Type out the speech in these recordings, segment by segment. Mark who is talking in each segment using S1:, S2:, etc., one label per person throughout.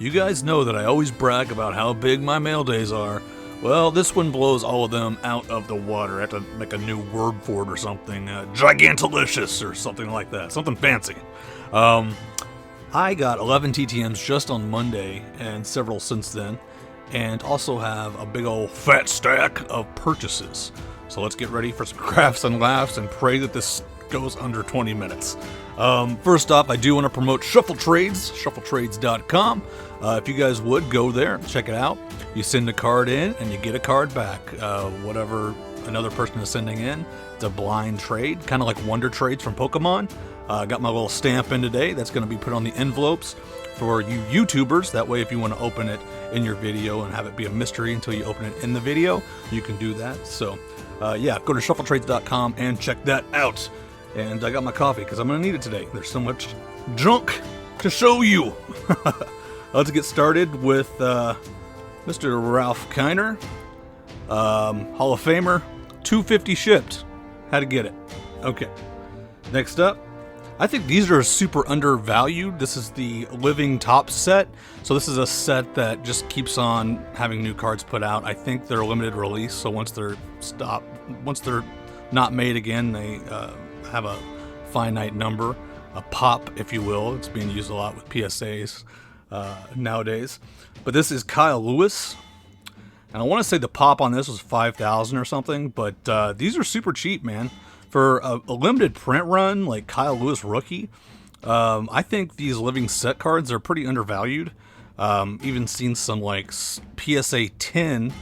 S1: You guys know that I always brag about how big my mail days are. Well, this one blows all of them out of the water. I have to make a new word for it or something. Gigantalicious or something like that. Something fancy. I got 11 TTMs just on Monday and several since then. And also have a big old fat stack of purchases. So let's get ready for some crafts and laughs and pray that this goes under 20 minutes. First off, I do want to promote Shuffle Trades, shuffletrades.com. If you guys would, go there, check it out. You send a card in and you get a card back. Whatever another person is sending in, it's a blind trade, kind of like Wonder Trades from Pokemon. I got my little stamp in today that's going to be put on the envelopes for you YouTubers. That way, if you want to open it in your video and have it be a mystery until you open it in the video, you can do that. So, yeah, go to shuffletrades.com and check that out. And I got my coffee because I'm going to need it today. There's so much junk to show you. Let's get started with Mr. Ralph Kiner, Hall of Famer, 250 shipped. How to get it. Okay. Next up, I think these are super undervalued. This is the Living Top set. So this is a set that just keeps on having new cards put out. I think they're limited release, so once they're not made again, they have a finite number, a pop, if you will. It's being used a lot with PSAs nowadays. But this is Kyle Lewis. And I want to say the pop on this was 5,000 or something, but these are super cheap, man. For a limited print run, like Kyle Lewis rookie, I think these living set cards are pretty undervalued. Even seen some like PSA 10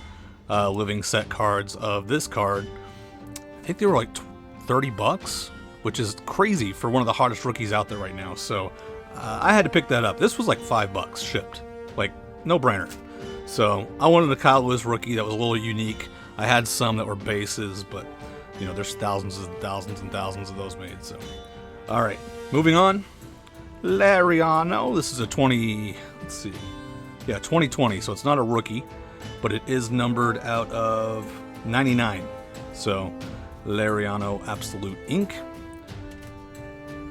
S1: living set cards of this card. I think they were like 30 bucks, which is crazy for one of the hottest rookies out there right now. So I had to pick that up. This was like $5 shipped, like no brainer. So I wanted a Kyle Lewis rookie that was a little unique. I had some that were bases, but you know, there's thousands and thousands and thousands of those made, so. All right, moving on. Lariano, this is a 2020, so it's not a rookie, but it is numbered out of 99. So, Lariano Absolute Ink.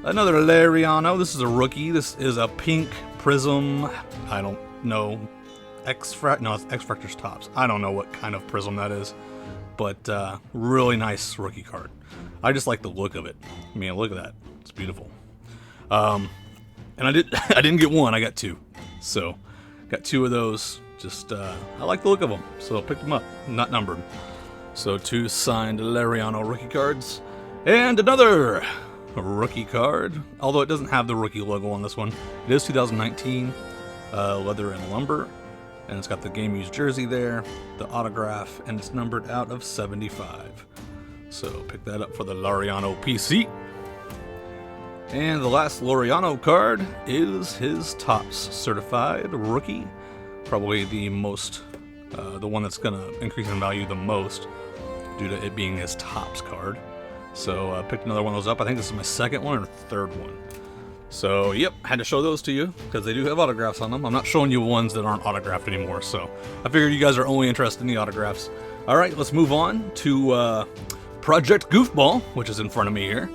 S1: Another Lariano, this is a rookie. This is a pink prism, I don't know, it's X-Fractor's Tops. I don't know what kind of prism that is. But really nice rookie card. I just like the look of it. I mean, look at that. It's beautiful. And I didn't get one. I got two. So, got two of those. Just I like the look of them, so I picked them up. Not numbered. So, two signed Lariano rookie cards, and another rookie card. Although it doesn't have the rookie logo on this one. It is 2019 leather and lumber. And it's got the game used jersey there, the autograph, and it's numbered out of 75. So pick that up for the Lariano PC. And the last Lariano card is his Tops certified rookie. Probably the most, the one that's going to increase in value the most due to it being his Tops card. So I picked another one of those up. I think this is my second one or third one. So, yep, had to show those to you, because they do have autographs on them. I'm not showing you ones that aren't autographed anymore, so I figured you guys are only interested in the autographs. Alright, let's move on to Project Goofball, which is in front of me here.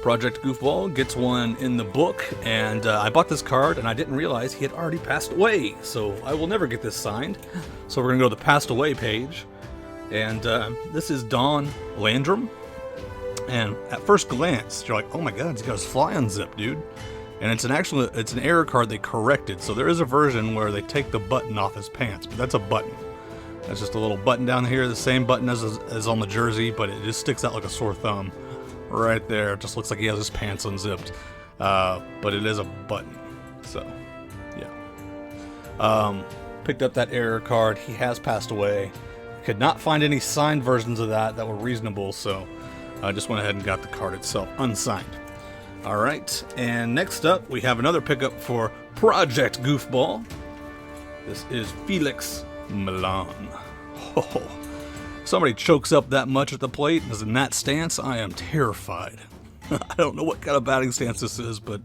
S1: Project Goofball gets one in the book, and I bought this card, and I didn't realize he had already passed away, so I will never get this signed. So we're going to go to the Passed Away page, and this is Don Landrum. And at first glance, you're like, oh my god, he's got his fly unzipped, dude. And it's an error card they corrected. So there is a version where they take the button off his pants, but that's a button. That's just a little button down here, the same button as on the jersey, but it just sticks out like a sore thumb. Right there, it just looks like he has his pants unzipped. But it is a button, so yeah. Picked up that error card. He has passed away. Could not find any signed versions of that were reasonable, so I just went ahead and got the card itself unsigned. Alright, and next up we have another pickup for Project Goofball. This is Felix Milan. Oh, somebody chokes up that much at the plate and is in that stance, I am terrified. I don't know what kind of batting stance this is, but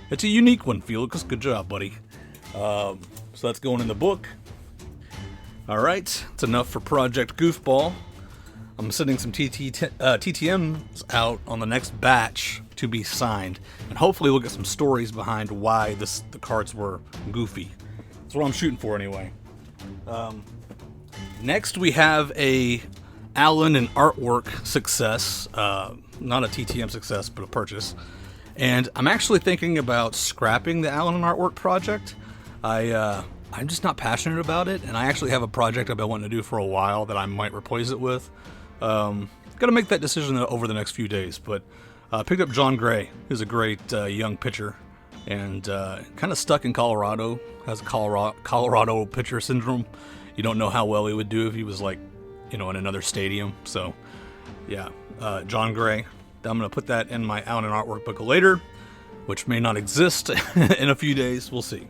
S1: it's a unique one, Felix. Good job, buddy. So that's going in the book. Alright, it's enough for Project Goofball. I'm sending some TTMs out on the next batch to be signed, and hopefully we'll get some stories behind why the cards were goofy. That's what I'm shooting for anyway. Next, we have a Allen and artwork success. Not a TTM success, but a purchase. And I'm actually thinking about scrapping the Allen and artwork project. I'm just not passionate about it, and I actually have a project I've been wanting to do for a while that I might replace it with. Gotta make that decision over the next few days, but picked up John Gray, who's a great young pitcher, and kind of stuck in Colorado, has Colorado pitcher syndrome. You don't know how well he would do if he was like, in another stadium. So, yeah, John Gray. I'm going to put that in my Allen and artwork book later, which may not exist in a few days. We'll see.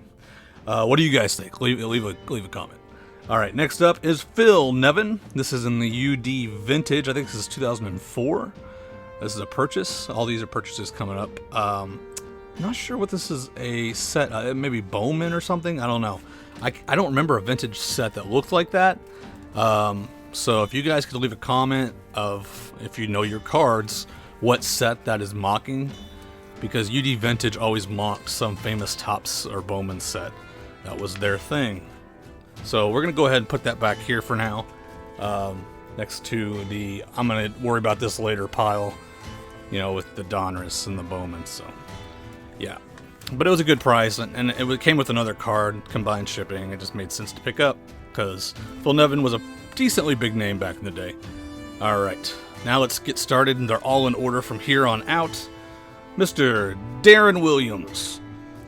S1: What do you guys think? Leave a comment. All right, next up is Phil Nevin. This is in the UD Vintage. I think this is 2004. This is a purchase. All these are purchases coming up. Not sure what this is a set. Maybe Bowman or something. I don't know. I don't remember a vintage set that looked like that. So if you guys could leave a comment of, if you know your cards, what set that is mocking, because UD Vintage always mocked some famous Topps or Bowman set. That was their thing. So we're going to go ahead and put that back here for now, next to the I'm going to worry about this later pile, with the Donruss and the Bowman. So, yeah. But it was a good price, and it came with another card, combined shipping. It just made sense to pick up, because Phil Nevin was a decently big name back in the day. All right. Now let's get started, and they're all in order from here on out. Mr. Darren Williams.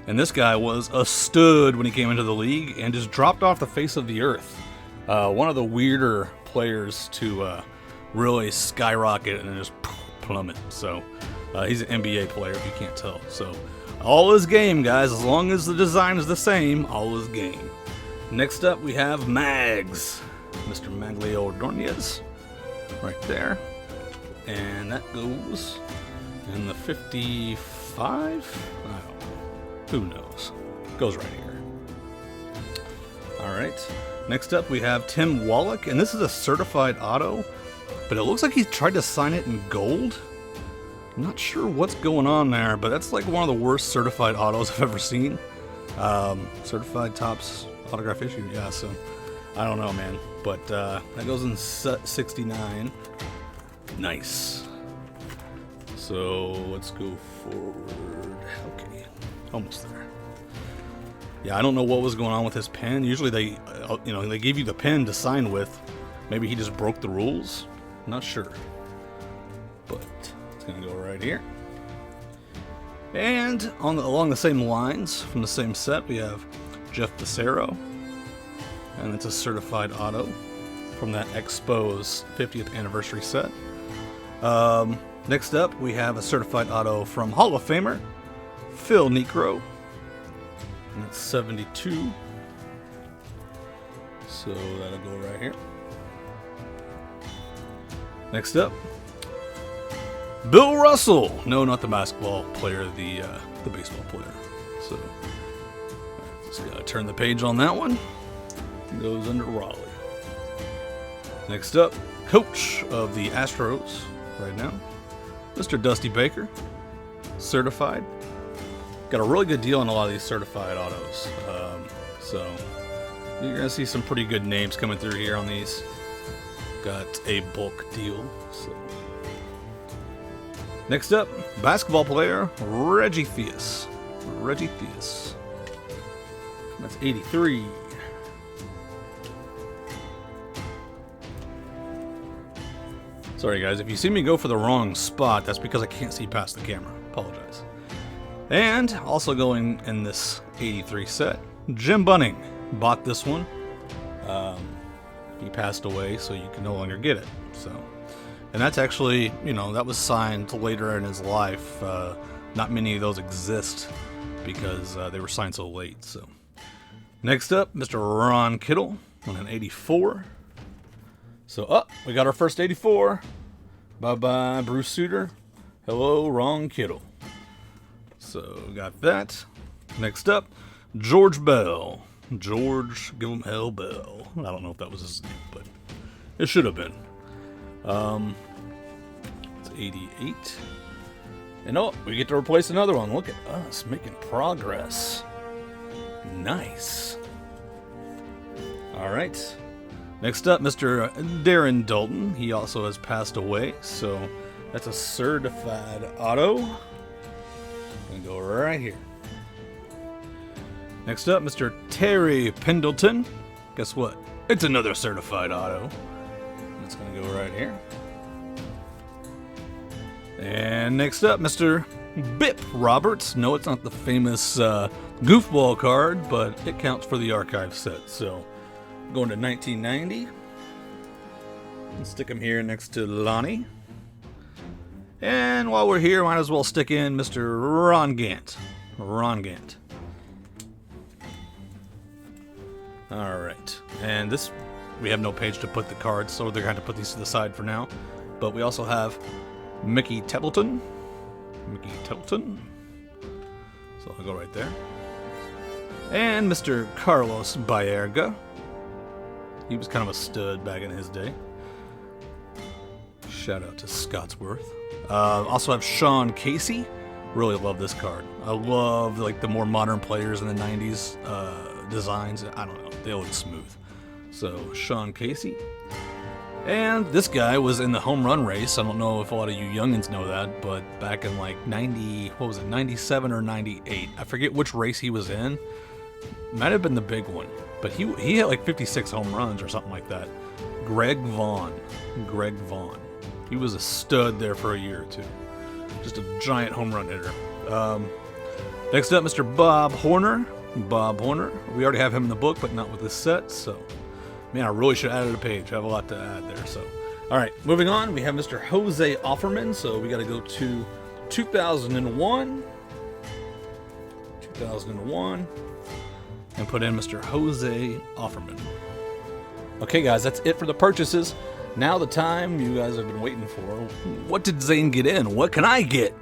S1: And this guy was a stud when he came into the league and just dropped off the face of the earth. One of the weirder players to really skyrocket and just plummet. So he's an NBA player if you can't tell. So all is game, guys. As long as the design is the same, all is game. Next up, we have Mags. Mr. Maglio Ordonez. Right there. And that goes in the 55? I don't know. Who knows? Goes right here. Alright. Next up we have Tim Wallach, and this is a certified auto, but it looks like he tried to sign it in gold. I'm not sure what's going on there, but that's like one of the worst certified autos I've ever seen. Certified Topps autograph issue, yeah, so I don't know, man. But that goes in 69. Nice. So let's go forward. Okay, almost there. Yeah, I don't know what was going on with his pen. Usually they give you the pen to sign with. Maybe he just broke the rules. Not sure. But it's gonna go right here. And along the same lines, from the same set, we have Jeff Becerra. And it's a certified auto from that Expos 50th anniversary set. Next up, we have a certified auto from Hall of Famer Phil Niekro. And it's 72. So that'll go right here. Next up, Bill Russell. No, not the basketball player, the baseball player. So just gotta turn the page on that one. It goes under Raleigh. Next up, coach of the Astros right now, Mr. Dusty Baker, certified. Got a really good deal on a lot of these certified autos. So you're gonna see some pretty good names coming through here on these. Got a bulk deal. So next up, basketball player Reggie Theus. Reggie Theus. That's 83. Sorry guys, if you see me go for the wrong spot, that's because I can't see past the camera. Apologize. And also going in this 83 set, Jim Bunning bought this one. He passed away, so you can no longer get it. So, and that's actually, that was signed later in his life. Not many of those exist because they were signed so late. So, next up, Mr. Ron Kittle on an 84. So, we got our first 84. Bye-bye, Bruce Sutter. Hello, Ron Kittle. So, got that. Next up, George Bell. George, give him hell, Bell. I don't know if that was his name, but it should have been. It's 88. And we get to replace another one. Look at us making progress. Nice. All right. Next up, Mr. Darren Dalton. He also has passed away, so that's a certified auto. Gonna go right here. Next up, Mr. Terry Pendleton. Guess what? It's another certified auto. It's gonna go right here. And next up, Mr. Bip Roberts. No, it's not the famous goofball card, but it counts for the archive set. So, going to 1990. And stick him here next to Lonnie. And while we're here, might as well stick in Mr. Ron Gant. Ron Gant. Alright. And this, we have no page to put the cards, so they're going to put these to the side for now. But we also have Mickey Templeton. Mickey Templeton. So I'll go right there. And Mr. Carlos Baerga. He was kind of a stud back in his day. Shout out to Scottsworth. Also have Sean Casey. Really love this card. I love like the more modern players in the 90s designs. I don't know. They look smooth. So Sean Casey. And this guy was in the home run race. I don't know if a lot of you youngins know that, but back in like 97 or 98. I forget which race he was in. Might have been the big one. But he hit like 56 home runs or something like that. Greg Vaughn. Greg Vaughn. He was a stud there for a year or two. Just a giant home run hitter. Next up, Mr. Bob Horner. Bob Horner. We already have him in the book, but not with this set, so... Man, I really should have added a page. I have a lot to add there, so... Alright, moving on. We have Mr. Jose Offerman, so we gotta go to 2001. 2001. And put in Mr. Jose Offerman. Okay, guys, that's it for the purchases. Now the time you guys have been waiting for. What did Zane get in? What can I get?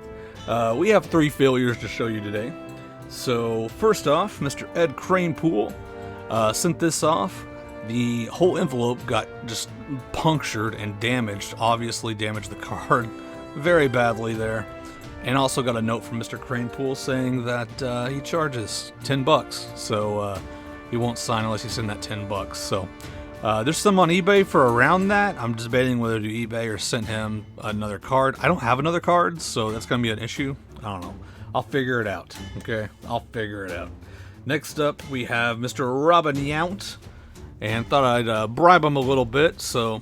S1: We have 3 failures to show you today. So, first off, Mr. Ed Cranepool sent this off. The whole envelope got just punctured and damaged. Obviously damaged the card very badly there. And also got a note from Mr. Cranepool saying that he charges $10. So he won't sign unless you send that $10. So there's some on eBay for around that. I'm just debating whether to do eBay or send him another card. I don't have another card, so that's going to be an issue. I don't know. I'll figure it out. Okay? I'll figure it out. Next up, we have Mr. Robin Yount. And thought I'd bribe him a little bit, so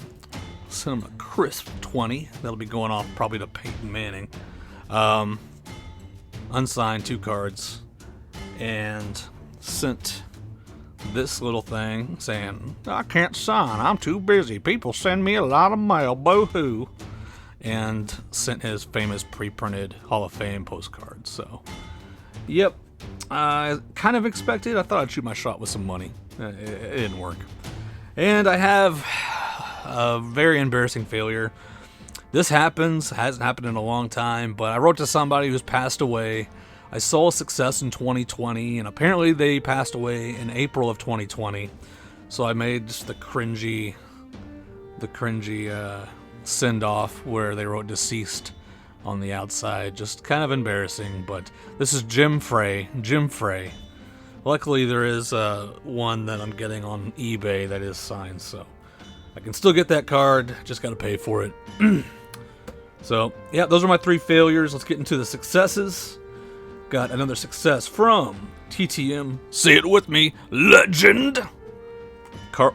S1: send him a crisp 20. That'll be going off probably to Peyton Manning. Unsigned 2 cards. And sent this little thing saying, I can't sign, I'm too busy. People send me a lot of mail, boo-hoo. And sent his famous pre-printed Hall of Fame postcard. So, yep. I kind of expected. I thought I'd shoot my shot with some money. It didn't work. And I have a very embarrassing failure. This hasn't happened in a long time, but I wrote to somebody who's passed away. I saw a success in 2020, and apparently they passed away in April of 2020. So I made just the cringy send-off where they wrote deceased on the outside. Just kind of embarrassing, but this is Jim Frey. Jim Frey. Luckily, there is one that I'm getting on eBay that is signed, so I can still get that card, just got to pay for it. So, yeah, those are my 3 failures. Let's get into the successes. Got another success from TTM, say it with me, legend! Well,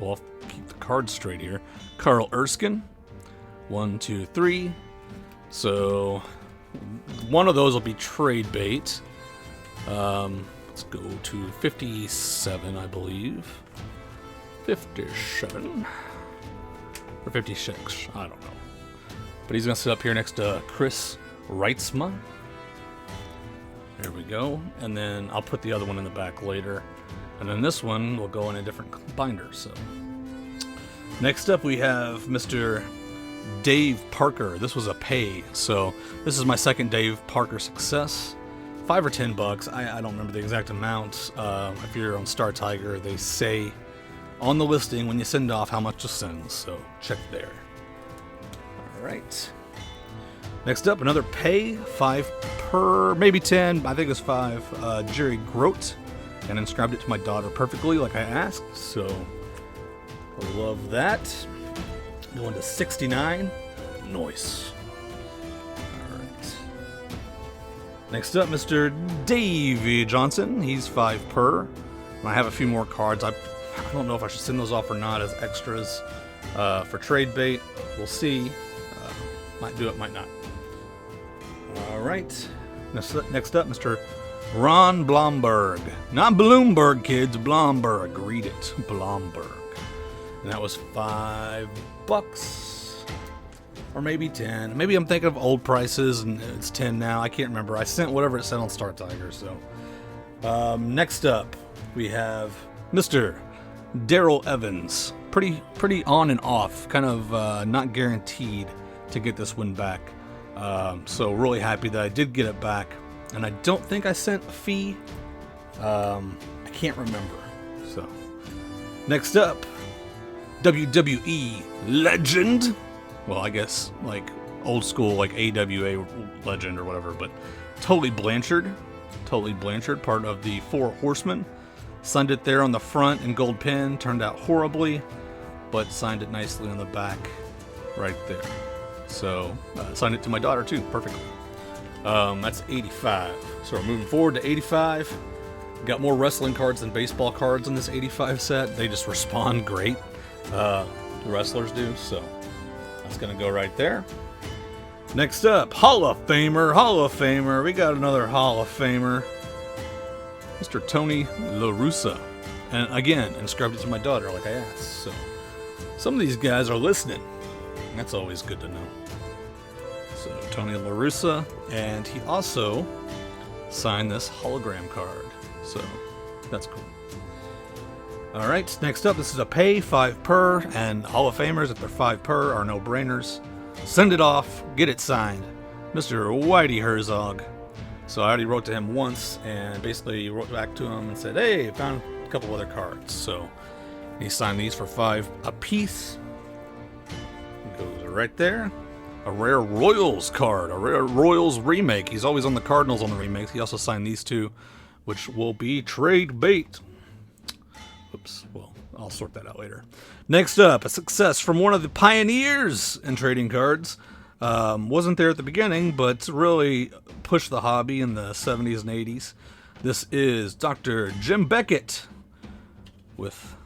S1: I'll keep the cards straight here. Carl Erskine. 1, 2, 3. So, one of those will be trade bait. Let's go to 57, I believe. 57. Or 56, I don't know. But he's going to sit up here next to Chris Reitzma. There we go. And then I'll put the other one in the back later. And then this one will go in a different binder. So, next up we have Mr. Dave Parker. This was a pay. So, this is my second Dave Parker success. $5 or $10. I don't remember the exact amount. If you're on Star Tiger, they say on the listing when you send off how much to send. So check there. All right. Next up, another pay. 5 per, maybe 10. I think it's 5. Jerry Grote, and inscribed it to my daughter perfectly, like I asked. So Love that. Going to 69. Nice. Alright. Next up, Mr. Davey Johnson. He's 5 per. And I have a few more cards. I don't know if I should send those off or not as extras for trade bait. We'll see. Might do it, might not. Alright. Next up, Mr. Ron Blomberg. Not Bloomberg, kids. Blomberg. Read it. Blomberg. And that was $5. Or maybe 10. Maybe I'm thinking of old prices and it's 10 now. I can't remember. I sent whatever it said on Star Tiger. So next up we have Mr. Daryl Evans. Pretty on and off. Kind of not guaranteed to get this one back. So really happy that I did get it back. And I don't think I sent a fee. I can't remember. So next up, WWE legend. Well, I guess like old school, like AWA legend or whatever, but Tully Blanchard, part of the 4 Horsemen. Signed it there on the front in gold pen, turned out horribly, but signed it nicely on the back right there. So signed it to my daughter too, perfectly. That's 85. So we're moving forward to 85. Got more wrestling cards than baseball cards in this 85 set. They just respond great. The wrestlers do, so that's gonna go right there. Next up, Hall of Famer. We got another Hall of Famer, Mr. Tony La Russa. And again, inscribed it to my daughter like I asked. So some of these guys are listening. That's always good to know. So Tony La Russa, and he also signed this hologram card. So that's cool. All right, next up, this is a pay 5 per, and Hall of Famers, if they're 5 per, are no-brainers. Send it off, get it signed. Mr. Whitey Herzog. So I already wrote to him once, and basically wrote back to him and said, hey, found a couple other cards. So he signed these for 5 apiece. It goes right there. A rare Royals card, a rare Royals remake. He's always on the Cardinals on the remakes. He also signed these 2, which will be trade bait. Oops, well, I'll sort that out later. Next up, a success from one of the pioneers in trading cards. Wasn't there at the beginning, but really pushed the hobby in the 70s and 80s. This is Dr. Jim Beckett with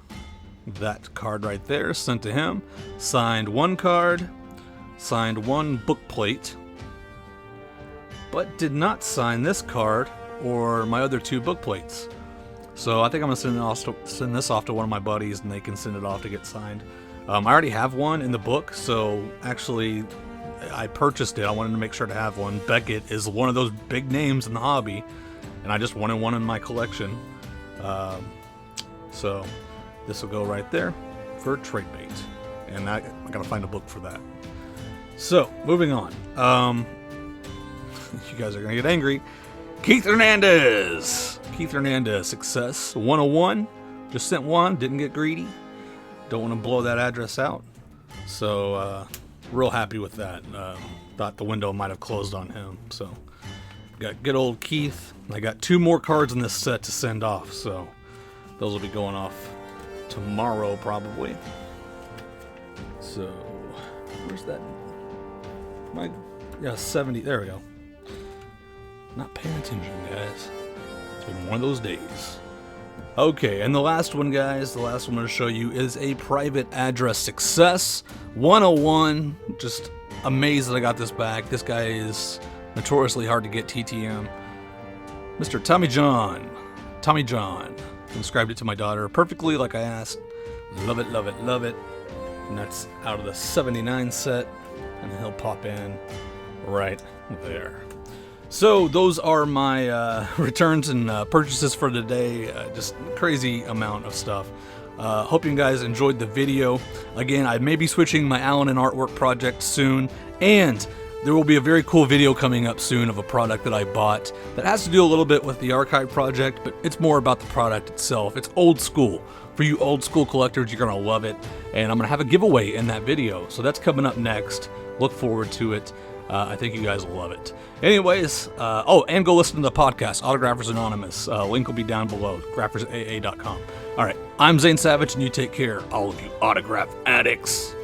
S1: that card right there sent to him. Signed 1 card, signed 1 book plate, but did not sign this card or my other 2 book plates. So I think I'm going to send this off to one of my buddies, and they can send it off to get signed. I already have one in the book, so actually I purchased it. I wanted to make sure to have one. Beckett is one of those big names in the hobby, and I just wanted one in my collection. So this will go right there for trade bait, and I got to find a book for that. So moving on. You guys are going to get angry. Keith Hernandez, success, 101, just sent 1, didn't get greedy, don't want to blow that address out, so real happy with that. Thought the window might have closed on him, so got good old Keith. I got 2 more cards in this set to send off, so those will be going off tomorrow probably. So where's that? 70, there we go. Not paying attention, guys. It's been one of those days. Okay, and the last one, guys, the last one I'm going to show you is a private address success. 101. Just amazed that I got this back. This guy is notoriously hard to get TTM. Mr. Tommy John. Inscribed it to my daughter perfectly like I asked. Love it, love it, love it. And that's out of the 79 set. And he'll pop in right there. So those are my returns and purchases for today. Just crazy amount of stuff. Hope you guys enjoyed the video. Again, I may be switching my Allen and Artwork project soon, and there will be a very cool video coming up soon of a product that I bought that has to do a little bit with the archive project, but it's more about the product itself. It's old school. For you old school collectors, you're going to love it, and I'm going to have a giveaway in that video. So that's coming up next. Look forward to it. I think you guys will love it. Anyways, and go listen to the podcast, Autographers Anonymous. Link will be down below, graphersAA.com. All right, I'm Zane Savage, and you take care, all of you autograph addicts.